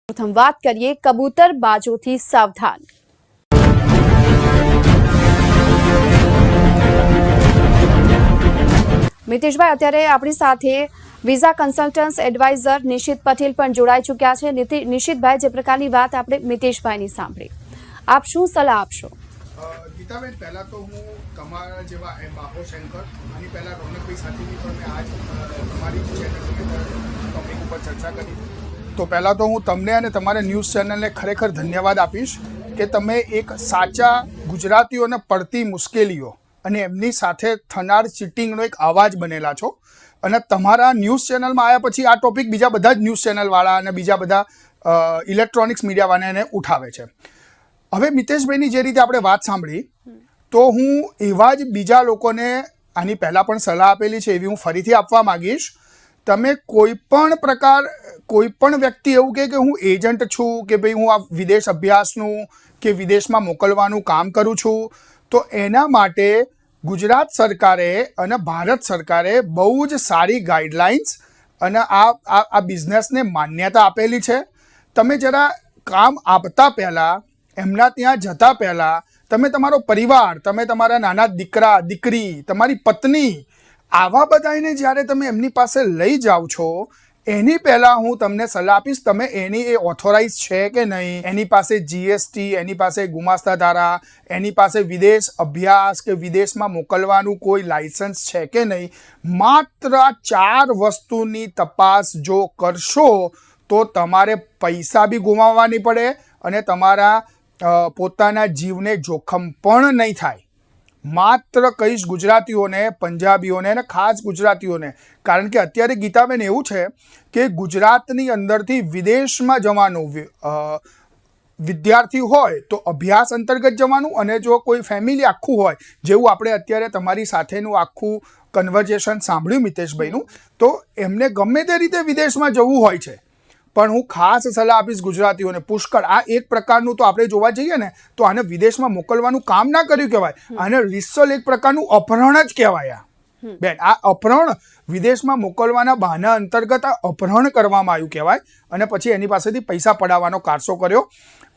પ્રથમ વાત કરીએ કબૂતરબાજોથી સાવધાન। મિતેશભાઈ, અત્યારે આપણી સાથે વિઝા કન્સલ્ટન્સ એડવાઇઝર નિશિત પટેલ પણ જોડાઈ ચૂક્યા છે। નિશિતભાઈ, જે પ્રકારની વાત આપણે મિતેશભાઈની સાંભળી, આપ શું સલાહ આપશો? ગીતાબેન, પહેલા તો હું તમારા જેવા બાહોશ એન્કર આની પહેલા રોનકભાઈ સાથેની પણ મેં આજ તમારી ચેનલની અંદર ટોપિક ઉપર ચર્ચા કરી। તો પહેલાં તો હું તમને અને તમારા ન્યૂઝ ચેનલને ખરેખર ધન્યવાદ આપીશ કે તમે એક સાચા ગુજરાતીઓને પડતી મુશ્કેલીઓ અને એમની સાથે થનાર ચીટિંગનો એક અવાજ બનેલા છો અને તમારા ન્યૂઝ ચેનલમાં આવ્યા પછી આ ટોપિક બીજા બધા જ ન્યૂઝ ચેનલવાળા અને બીજા બધા ઇલેક્ટ્રોનિક્સ મીડિયાવાળાને ઉઠાવે છે। હવે મિતેશભાઈની જે રીતે આપણે વાત સાંભળી, તો હું એવા જ બીજા લોકોને આની પહેલાં પણ સલાહ આપેલી છે, એવી હું ફરીથી આપવા માગીશ। તમે કોઈ પણ વ્યક્તિ એવું કહે કે હું એજન્ટ છું કે ભાઈ હું આ વિદેશ અભ્યાસનું કે વિદેશમાં મોકલવાનું કામ કરું છું, તો એના માટે ગુજરાત સરકારે અને ભારત સરકારે બહુ જ સારી ગાઈડલાઇન્સ અને આ બિઝનેસને માન્યતા આપેલી છે। તમે જરા કામ આપતા પહેલાં, એમના ત્યાં જતા પહેલાં તમે તમારો પરિવાર, તમે તમારા નાના દીકરા દીકરી, તમારી પત્ની, આવા બધાને જ્યારે તમે એમની પાસે લઈ જાઓ છો, એની પહેલાં હું તમને સલાહ આપીશ, તમે એની એ ઓથોરાઇઝ છે કે નહીં, એની પાસે GST, એની પાસે ગુમાસ્તા ધારા, એની પાસે વિદેશ અભ્યાસ કે વિદેશમાં મોકલવાનું કોઈ લાયસન્સ છે કે નહીં। માત્ર 4 વસ્તુની તપાસ જો કરશો તો તમારે પૈસા બી ગુમાવવા નહીં પડે અને તમારા પોતાના જીવને જોખમ પણ નહીં થાય। માત્ર કહીશ ગુજરાતીઓને, પંજાબીઓને અને ખાસ ગુજરાતીઓને, કારણ કે અત્યારે ગીતાબેન એવું છે કે ગુજરાતની અંદરથી વિદેશમાં જવાનું વિદ્યાર્થી હોય તો અભ્યાસ અંતર્ગત જવાનું, અને જો કોઈ ફેમિલી આખું હોય, જેવું આપણે અત્યારે તમારી સાથેનું આખું કન્વર્ઝેશન સાંભળ્યું મિતેશભાઈનું, તો એમને ગમે તે રીતે વિદેશમાં જવું હોય છે, પણ હું ખાસ સલાહ આપીશ ગુજરાતીઓને, પુષ્કળ આ એક પ્રકારનું તો આપણે જોવા જઈએ ને તો આને વિદેશમાં મોકલવાનું કામ ના કર્યું કહેવાય, આને રિસલ એક પ્રકારનું અપહરણ જ કહેવાય। બેન, આ અપહરણ વિદેશમાં મોકલવાના બહાના અંતર્ગત આ અપહરણ કરવામાં આવ્યું કહેવાય અને પછી એની પાસેથી પૈસા પડાવવાનો કારસો કર્યો।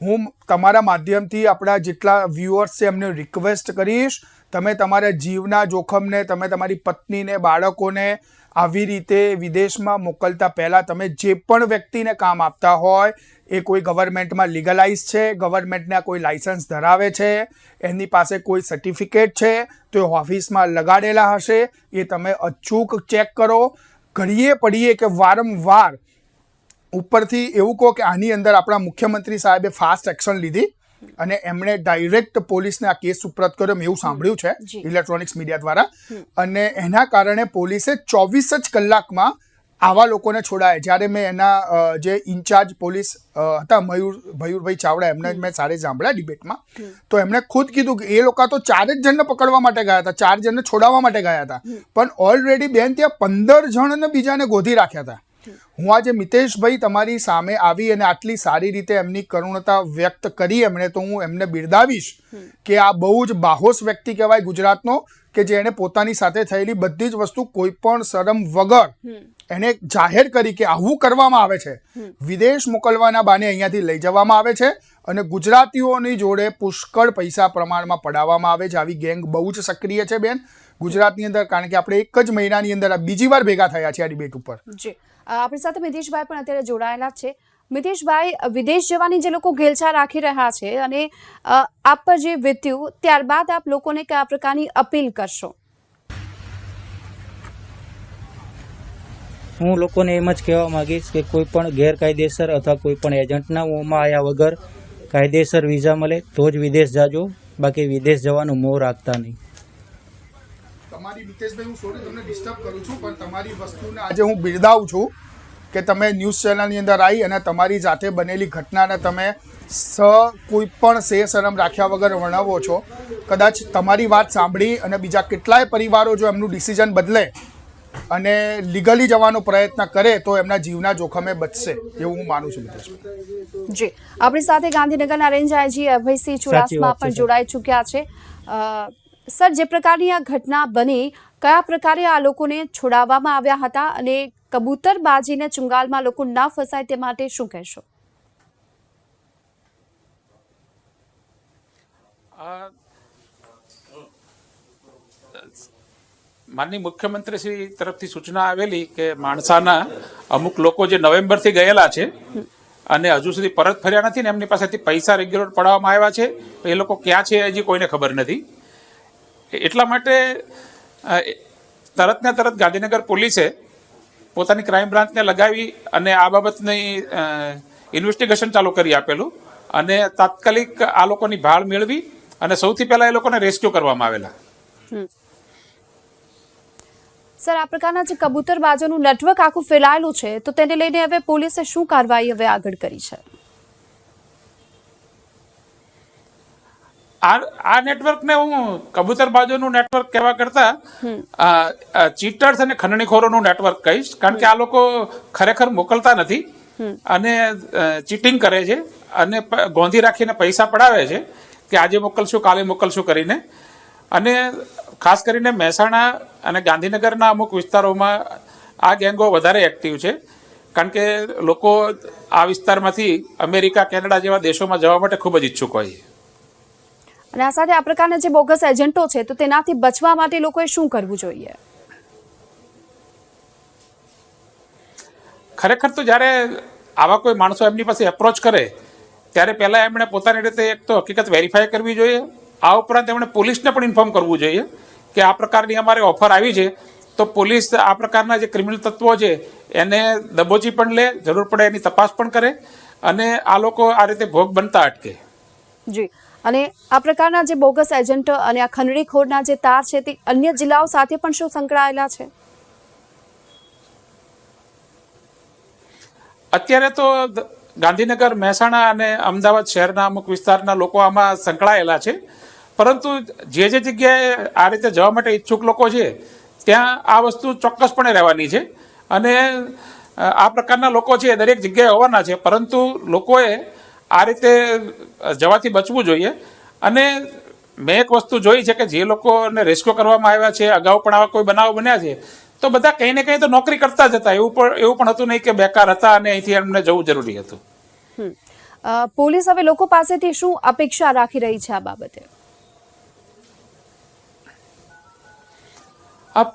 હું તમારા માધ્યમથી આપણા જેટલા વ્યુઅર્સ છે એમને રિક્વેસ્ટ કરીશ, તમે તમારા જીવના જોખમને, તમે તમારી પત્નીને, બાળકોને આવી રીતે વિદેશમાં મોકલતા પહેલાં તમે જે પણ વ્યક્તિને કામ આપતા હોય એ કોઈ ગવર્મેન્ટમાં લીગલાઇઝ છે, ગવર્મેન્ટના કોઈ લાયસન્સ ધરાવે છે, એની પાસે કોઈ સર્ટિફિકેટ છે તો એ ઓફિસમાં લગાડેલા હશે, એ તમે અચૂક ચેક કરો। ઘડીએ પડીએ કે વારંવાર ઉપરથી એવું કહો કે આની અંદર આપણા મુખ્યમંત્રી સાહેબે ફાસ્ટ એક્શન લીધી અને એમણે ડાયરેક્ટ પોલીસને આ કેસ સુપ્રત કર્યો, મેં એવું સાંભળ્યું છે ઇલેક્ટ્રોનિક્સ મીડિયા દ્વારા, અને એના કારણે પોલીસે 24 જ કલાકમાં આવા લોકોને છોડાયા। જ્યારે મેં એના જે ઇન્ચાર્જ પોલીસ હતા મયુરભાઈ ચાવડા, એમને મેં સારે સાંભળ્યા ડિબેટમાં, તો એમણે ખુદ કીધું કે એ લોકો તો 4 જ જણને પકડવા માટે ગયા હતા, 4 જણને છોડાવવા માટે ગયા હતા, પણ ઓલરેડી બેન ત્યાં 15 જણને બીજાને ગોધી રાખ્યા હતા। હું આજે મિતેશભાઈ તમારી સામે આવી અને આટલી સારી રીતે એમની કરુણતા વ્યક્ત કરી એમણે, તો હું એમને બિરદાવીશ કે આ બહુ જ બાહોશ વ્યક્તિ કહેવાય ગુજરાતનો, કે જેણે પોતાની સાથે થયેલી બધી જ વસ્તુ કોઈ પણ શરમ વગર એને જાહેર કરી કે આવું કરવામાં આવે છે, વિદેશ મોકલવાના બાને અહીંયાથી લઈ જવામાં આવે છે અને ગુજરાતીઓની જોડે પુષ્કળ પૈસા પ્રમાણમાં પડાવવામાં આવે છે। આવી ગેંગ બહુ જ સક્રિય છે બેન ગુજરાતની અંદર, કારણ કે આપણે એક જ મહિનાની અંદર બીજી વાર ભેગા થયા છે આ ડિબેટ ઉપર। જી, આપણી સાથે મિતેશભાઈ પણ અત્યારે જોડાયેલા છે। મિતેશભાઈ, વિદેશ જવાની જે લોકો ઘેલછા રાખી રહ્યા છે અને આપ પર જે વીત્યું ત્યારબાદ આપ લોકોને કયા પ્રકારની અપીલ કરશો? હું લોકોને એમ જ કહેવા માંગીશ કે કોઈ પણ ગેરકાયદેસર અથવા કોઈ પણ એજન્ટના મોંમાં આવ્યા વગર કાયદેસર વિઝા મળે તો જ વિદેશ જાજો, બાકી વિદેશ જવાનું મોહ રાખતા નહીં। તમારી મિતેશભાઈ, હું સોરી તમને ડિસ્ટર્બ કરું છું, પણ તમારી વસ્તુને આજે હું બિરદાવું છું કે તમે ન્યૂઝ ચેનલની અંદર આવી અને તમારી સાથે બનેલી ઘટનાને તમે કોઈ પણ શરમ રાખ્યા વગર વર્ણવો છો। કદાચ તમારી વાત સાંભળી અને બીજા કેટલાય પરિવારો જો એમનું ડિસિઝન બદલે અને લીગલી જવાનો પ્રયત્ન કરે તો એમના જીવના જોખમે બચશે, એવું હું માનું છું મિતેશભાઈ। જી, આપણી સાથે ગાંધીનગરના રેન્જ આઈજી અભયસિંહ ચુડાસમા પણ જોડાઈ ચૂક્યા છે। સર, જે પ્રકારની આ ઘટના બની, કયા પ્રકારે આ લોકોને છોડાવવામાં આવ્યા હતા અને કબૂતરબાજીને ચુંગાલમાં લોકો ના ફસાય તે માટે શું કહેશો? માનનીય મુખ્યમંત્રી શ્રી તરફથી સૂચના આવેલી કે માણસાના અમુક લોકો જે નવેમ્બરથી ગયેલા છે અને હજુ સુધી પરત ફર્યા નથી ને એમની પાસેથી પૈસા રેગ્યુલર પડાવવામાં આવ્યા છે, એ લોકો ક્યાં છે હજી કોઈને ખબર નથી. એટલા માટે તરત ને તરત ગાંધીનગર પોલીસે પોતાની ક્રાઇમ બ્રાન્ચને લગાવી અને આ બાબતની ઇન્વેસ્ટિગેશન ચાલુ કરી આપેલું અને તાત્કાલિક આ લોકોની ભાળ મેળવી અને સૌથી પહેલા એ લોકોને રેસ્ક્યુ કરવામાં આવેલા. સર, આ પ્રકારના જે કબૂતરબાજોનું નેટવર્ક આખું ફેલાયેલું છે, તો તેને લઈને હવે પોલીસે શું કાર્યવાહી હવે આગળ કરી છે? આ નેટવર્કને હું કબૂતરબાજોનું નેટવર્ક કહેવા કરતા ચીટર્સ અને ખંડણીખોરોનું નેટવર્ક કહીશ, કારણ કે આ લોકો ખરેખર મોકલતા નથી અને ચીટિંગ કરે છે અને ગોંધી રાખીને પૈસા પડાવે છે કે આજે મોકલશું કાલે મોકલશું કરીને. અને ખાસ કરીને મહેસાણા અને ગાંધીનગરના અમુક વિસ્તારોમાં આ ગેંગો વધારે એક્ટિવ છે, કારણ કે લોકો આ વિસ્તારમાંથી અમેરિકા, કેનેડા જેવા દેશોમાં જવા માટે ખૂબ જ ઈચ્છુક હોય છે. અને આ સાથે આ પ્રકારના જે બોગસ એજન્ટો છે, તો તેનાથી બચવા માટે લોકોએ શું કરવું જોઈએ? ખરેખર તો જ્યારે આવા કોઈ માણસો એમની પાસે એપ્રોચ કરે ત્યારે પહેલાં એમણે પોતાની રીતે એક તો હકીકત વેરીફાઈ કરવી જોઈએ. આ ઉપરાંત એમણે પોલીસને પણ ઇન્ફોર્મ કરવું જોઈએ કે આ પ્રકારની અમારે ઓફર આવી છે, તો પોલીસ આ પ્રકારના જે ક્રિમિનલ તત્વો છે એને દબોચી પણ લે, જરૂર પડે એની તપાસ પણ કરે અને આ લોકો આ રીતે ભોગ બનતા અટકે. જી, અને આ પ્રકારના જે બોગસ એજન્ટ અને આ ખંડણીખોરના જે તાર છે તે અન્ય જિલ્લાઓ સાથે પણ શું સંકળાયેલા છે? અત્યારે તો ગાંધીનગર, મહેસાણા અને અમદાવાદ શહેરના અમુક વિસ્તારના લોકો આમાં સંકળાયેલા છે, પરંતુ જે જગ્યાએ આ રીતે જવા માટે ઈચ્છુક લોકો છે ત્યાં આ વસ્તુ ચોક્કસપણે રહેવાની છે અને આ પ્રકારના લોકો છે દરેક જગ્યાએ હોવાના છે, પરંતુ લોકોએ આ રીતે જવાથી બચવું જોઈએ. અને મેં એક વસ્તુ જોઈ છે કે જે લોકોને રેસ્ક્યુ કરવામાં આવ્યા છે, અગાઉ પણ આવા કોઈ બનાવ બન્યા છે, તો બધા કંઈ ને કંઈ તો નોકરી કરતા જ હતા. એવું પણ હતું નહીં કે બેકાર હતા અને અહીંથી એમને જવું જરૂરી હતું. પોલીસ હવે લોકો પાસેથી શું અપેક્ષા રાખી રહી છે આ બાબતે?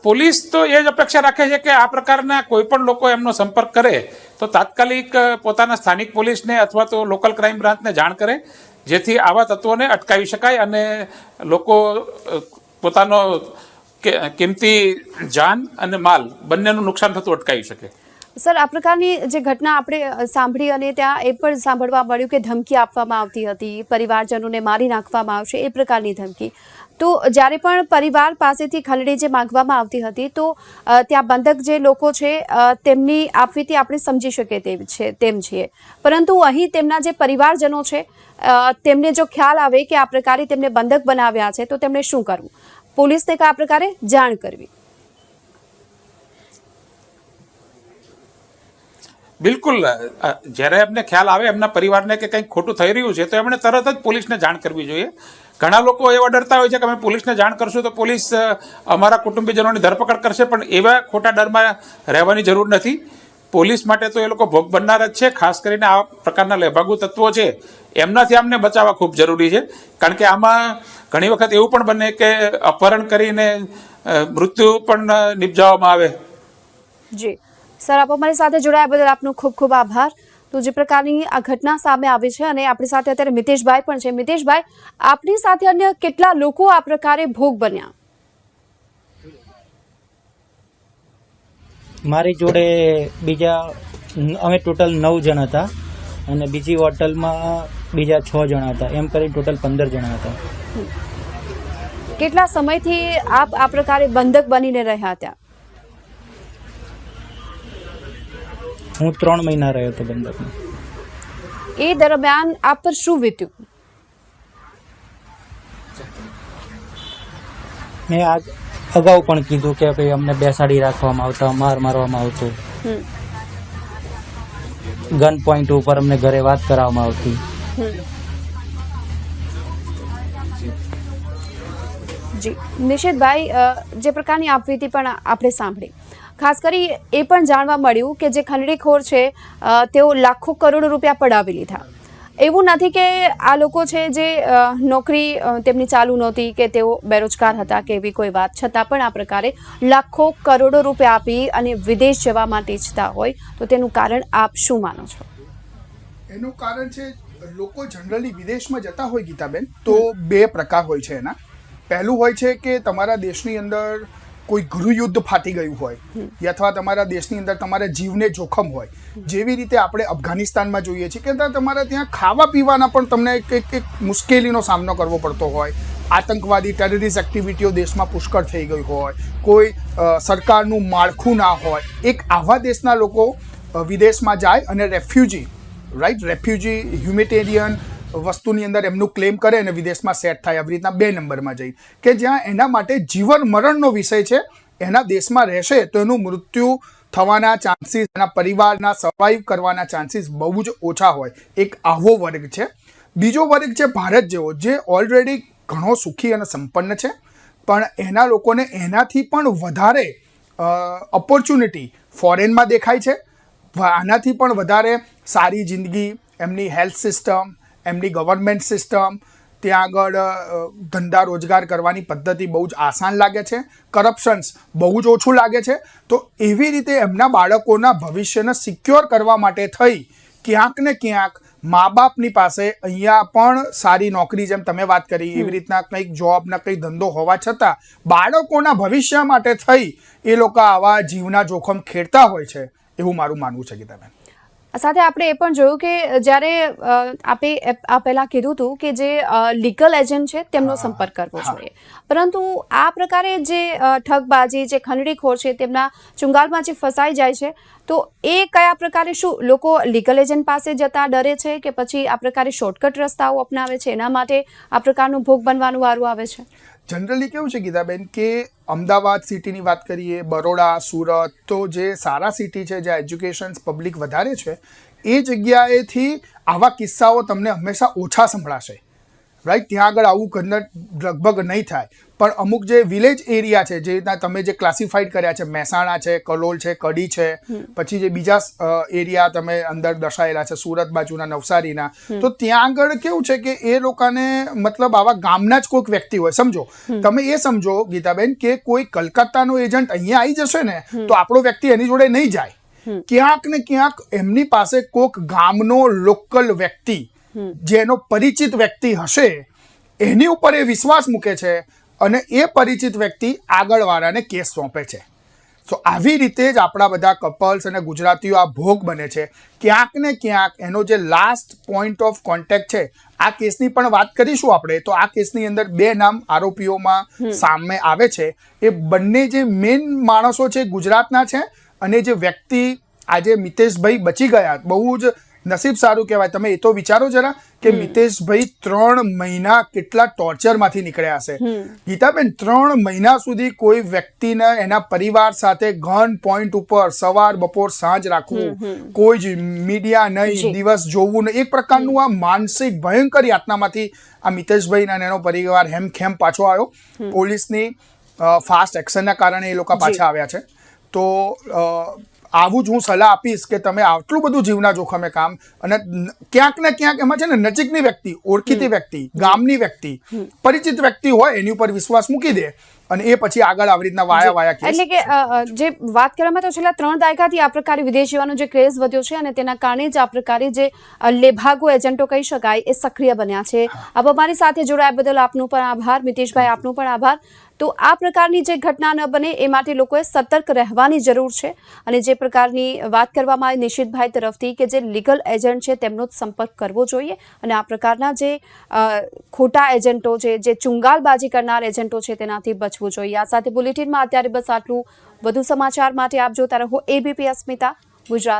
પોલીસ તો એ જ અપેક્ષા રાખે છે કે આ પ્રકારના કોઈ પણ લોકો એમનો સંપર્ક કરે તો તાત્કાલિક પોતાના સ્થાનિક પોલીસને અથવા તો લોકલ ક્રાઇમ બ્રાન્ચને જાણ કરે, જેથી આવા તત્વોને અટકાવી શકાય અને લોકો પોતાનો કિંમતી જાન અને માલ બંનેનું નુકસાન થતું અટકાવી શકે. સર, આ પ્રકારની જે ઘટના આપણે સાંભળી અને ત્યાં એ પણ સાંભળવા મળ્યું કે ધમકી આપવામાં આવતી હતી, પરિવારજનોને મારી નાખવામાં આવશે, એ પ્રકારની ધમકી. તો જ્યારે પણ પરિવાર પાસેથી ખંડણી જે માંગવામાં આવતી હતી, તો ત્યાં બંધક જે લોકો છે તેમની આપવીથી આપણે સમજી શકીએ તેમ છીએ, પરંતુ અહીં તેમના જે પરિવારજનો છે તેમને જો ખ્યાલ આવે કે આ પ્રકારે તેમને બંધક બનાવ્યા છે, તો તેમણે શું કરવું? પોલીસને આ પ્રકારે જાણ કરવી? બિલકુલ, જ્યારે એમને ખ્યાલ આવે એમના પરિવારને કે કંઈક ખોટું થઈ રહ્યું છે તો એમણે તરત જ પોલીસને જાણ કરવી જોઈએ. ઘણા લોકો એવા ડરતા હોય છે કે અમે પોલીસને જાણ કરશું તો પોલીસ અમારા કુટુંબીજનોની ધરપકડ કરશે, પણ એવા ખોટા ડરમાં રહેવાની જરૂર નથી. પોલીસ માટે તો એ લોકો ભોગ બનનાર જ છે. ખાસ કરીને આ પ્રકારના લેભાગુ તત્વો છે એમનાથી અમને બચાવવા ખૂબ જરૂરી છે, કારણ કે આમાં ઘણી વખત એવું પણ બને કે અપહરણ કરીને મૃત્યુ પણ નિપજાવવામાં આવે. જી સર, આપ અમારી સાથે જોડાયા બદલ આપનો ખૂબ ખૂબ આભાર. તો જે પ્રકારની આ ઘટના સામે આવી છે અને આપણી સાથે અત્યારે મિતેશભાઈ પણ છે. મિતેશભાઈ, આપની સાથે અન્ય કેટલા લોકો આ પ્રકારે ભોગ બન્યા? મારી જોડે બીજા અમે ટોટલ 9 જણ હતા અને બીજી હોટલમાં બીજા 6 જણા હતા, એમ કરી ટોટલ 15 જણા હતા. કેટલા સમયથી આપ આ પ્રકારે બંધક બનીને રહ્યા હતા? હું 3 મહિના રહ્યો હતો બંધકમાં. એ દરમિયાન આપ પર શું વીત્યું? મેં અગાઉ પણ કીધું કે ભાઈ અમને બેસાડી રાખવામાં આવતા, મારવામાં આવતો, ગન પોઈન્ટ ઉપર અમને ઘરે વાત કરવામાં આવતી. જી નિશિતભાઈ, જે પ્રકારની આપવીતી પણ આપણે સાંભળી, ખાસ કરી એ પણ જાણવા મળ્યું કે જે ખંડણીખોર છે તેઓ લાખો કરોડો રૂપિયા પડાવી લીધા એવું નથી કે આ લોકો છે જે નોકરી તેમની ચાલુ નહોતી કે તેઓ બેરોજગાર હતા કે એવી કોઈ વાત, છતાં પણ આ પ્રકારે લાખો કરોડો રૂપિયા આપી અને વિદેશ જવા માટે ઈચ્છતા હોય તો તેનું કારણ આપ શું માનો છો? એનું કારણ છે લોકો જનરલી વિદેશમાં જતા હોય ગીતાબેન તો બે પ્રકાર હોય છે એના. પહેલું હોય છે કે તમારા દેશની અંદર કોઈ ગૃહયુદ્ધ ફાટી ગયું હોય અથવા તમારા દેશની અંદર તમારા જીવને જોખમ હોય, જેવી રીતે આપણે અફઘાનિસ્તાનમાં જોઈએ છીએ કે તમારા ત્યાં ખાવા પીવાના પણ તમને એક મુશ્કેલીનો સામનો કરવો પડતો હોય, આતંકવાદી ટેરરિસ્ટ એક્ટિવિટીઓ દેશમાં પુષ્કળ થઈ ગઈ હોય, કોઈ સરકારનું માળખું ના હોય, એક આવા દેશના લોકો વિદેશમાં જાય અને રેફ્યુજી હ્યુમેટેરિયન વસ્તુની અંદર એમનું ક્લેમ કરે અને વિદેશમાં સેટ થાય. આવી રીતના 2 નંબરમાં જઈ કે જ્યાં એના માટે જીવન મરણનો વિષય છે, એના દેશમાં રહેશે તો એનું મૃત્યુ થવાના ચાન્સીસ, એના પરિવારના સર્વાઈવ કરવાના ચાન્સીસ બહુ જ ઓછા હોય. એક આવો વર્ગ છે. બીજો વર્ગ છે ભારત જેવો, જે ઓલરેડી ઘણો સુખી અને સંપન્ન છે, પણ એના લોકોને એનાથી પણ વધારે ઓપોર્ચ્યુનિટી ફોરેનમાં દેખાય છે. આનાથી પણ વધારે સારી જિંદગી, એમની હેલ્થ સિસ્ટમ, એમની ગવર્મેન્ટ સિસ્ટમ, ત્યાં આગળ ધંધા રોજગાર કરવાની પદ્ધતિ બહુ જ આસાન લાગે છે, કરપ્શન્સ બહુ જ ઓછું લાગે છે. તો એવી રીતે એમના બાળકોના ભવિષ્યને સિક્યોર કરવા માટે થઈ ક્યાંક ને ક્યાંક મા બાપની પાસે અહીંયા પણ સારી નોકરી, જેમ તમે વાત કરી એવી રીતના કંઈક જોબ ને કંઈક ધંધો હોવા છતાં બાળકોના ભવિષ્ય માટે થઈ એ લોકો આવા જીવના જોખમ ખેડતા હોય છે, એવું મારું માનવું છે ગીતાબેન. સાથે આપણે એ પણ જોયું કે જ્યારે આપે આ પહેલાં કીધું હતું કે જે લીગલ એજન્ટ છે તેમનો સંપર્ક કરવો જોઈએ, પરંતુ આ પ્રકારે જે ઠગબાજી, જે ખંડણીખોર છે તેમના ચુંગાલમાં જે ફસાઈ જાય છે તો એ કયા પ્રકારે, શું લોકો લીગલ એજન્ટ પાસે જતા ડરે છે કે પછી આ પ્રકારે શોર્ટકટ રસ્તાઓ અપનાવે છે, એના માટે આ પ્રકારનો ભોગ બનવાનું વારું આવે છે? જનરલી કેવું છે ગીતાબેન કે અમદાવાદ સિટીની વાત કરીએ, બરોડા, સુરત, તો જે સારા સિટી છે, જ્યાં એજ્યુકેશન પબ્લિક વધારે છે, એ જગ્યાએથી આવા કિસ્સાઓ તમને હંમેશા ઓછા સંભળાશે. રાઈટ, ત્યાં આગળ આવું લગભગ નહીં થાય. પણ અમુક જે વિલેજ એરિયા છે, જે રીતના તમે જે ક્લાસિફાઈડ કર્યા છે, મહેસાણા છે, કલોલ છે, કડી છે, પછી જે બીજા એરિયા તમે અંદર દર્શાયેલા છે સુરત બાજુના, નવસારીના, તો ત્યાં આગળ કેવું છે કે એ લોકોને મતલબ આવા ગામના જ કોઈક વ્યક્તિ હોય. સમજો, તમે એ સમજો ગીતાબેન કે કોઈ કલકત્તાનો એજન્ટ અહીંયા આવી જશે ને તો આપણો વ્યક્તિ એની જોડે નહીં જાય. ક્યાંક ને ક્યાંક એમની પાસે કોઈક ગામનો લોકલ વ્યક્તિ, જેનો પરિચિત વ્યક્તિ હશે, એની ઉપર એ વિશ્વાસ મૂકે છે અને એ પરિચિત વ્યક્તિ આગળવાળાને કેસ સોંપે છે. તો આવી રીતે જ આપણા બધા કપલ્સ અને ગુજરાતીઓ આ ભોગ બને છે. ક્યાંક ને ક્યાંક એનો જે લાસ્ટ પોઈન્ટ ઓફ કોન્ટેક્ટ છે, આ કેસની પણ વાત કરીશું આપણે, તો આ કેસની અંદર 2 નામ આરોપીઓમાં સામે આવે છે. એ બંને જે મેઇન માણસો છે ગુજરાતના છે, અને જે વ્યક્તિ આજે મિતેશભાઈ બચી ગયા, બહુ જ નસીબ સારું કહેવાય. તમે એ તો વિચારો જરા કે મિતેશભાઈ 3 મહિના કેટલા ટોર્ચરમાંથી નીકળ્યા હશે. ગીતાબેન, 3 મહિના સુધી કોઈ વ્યક્તિને એના પરિવાર સાથે ગન પોઈન્ટ ઉપર સવાર બપોર સાંજ રાખવું, કોઈ જ મીડિયા નહીં, દિવસ જોવું નહીં, એક પ્રકારનું આ માનસિક ભયંકર યાતનામાંથી આ મિતેશભાઈ અને એનો પરિવાર હેમખેમ પાછો આવ્યો. પોલીસની ફાસ્ટ એક્શનના કારણે એ લોકો પાછા આવ્યા છે. તો આવું જ હું સલાહ આપીશ કે તમે આટલું બધું જીવના જોખમે કામ, અને ક્યાંક ને ક્યાંક એમાં છે ને નજીકની વ્યક્તિ, ઓળખીતી વ્યક્તિ, ગામની વ્યક્તિ, પરિચિત વ્યક્તિ હોય એની ઉપર વિશ્વાસ મૂકી દે અને એ પછી આગળ આવી રીતના વાયા કેસ. એટલે કે જે વાત કરવામાં તો છેલ્લા 3 દાયકાથી આ પ્રકારે વિદેશ જવાનો જે ક્રેઝ વધ્યો છે અને તેના કારણે જ આ પ્રકારે જે લેભાગુ એજન્ટો કહી શકાય એ સક્રિય બન્યા છે. આપ અમારી સાથે જોડાયા બદલ આપનો પણ આભાર. મિતેશભાઈ, આપનો પણ આભાર. તો આ પ્રકારની જે ઘટના ન બને એ માટે લોકોએ સતર્ક રહેવાની જરૂર છે, અને જે પ્રકારની વાત કરવામાં આવી નિશિતભાઈ તરફથી કે જે લીગલ એજન્ટ છે તેમનો જ સંપર્ક કરવો જોઈએ, અને આ પ્રકારના જે ખોટા એજન્ટો છે, જે ચુંગાલબાજી કરનાર એજન્ટો છે, તેનાથી બચવું જોઈએ. આ સાથે બુલેટિનમાં અત્યારે બસ આટલું. વધુ સમાચાર માટે આપ જોતા રહો ABP અસ્મિતા, ગુજરાત.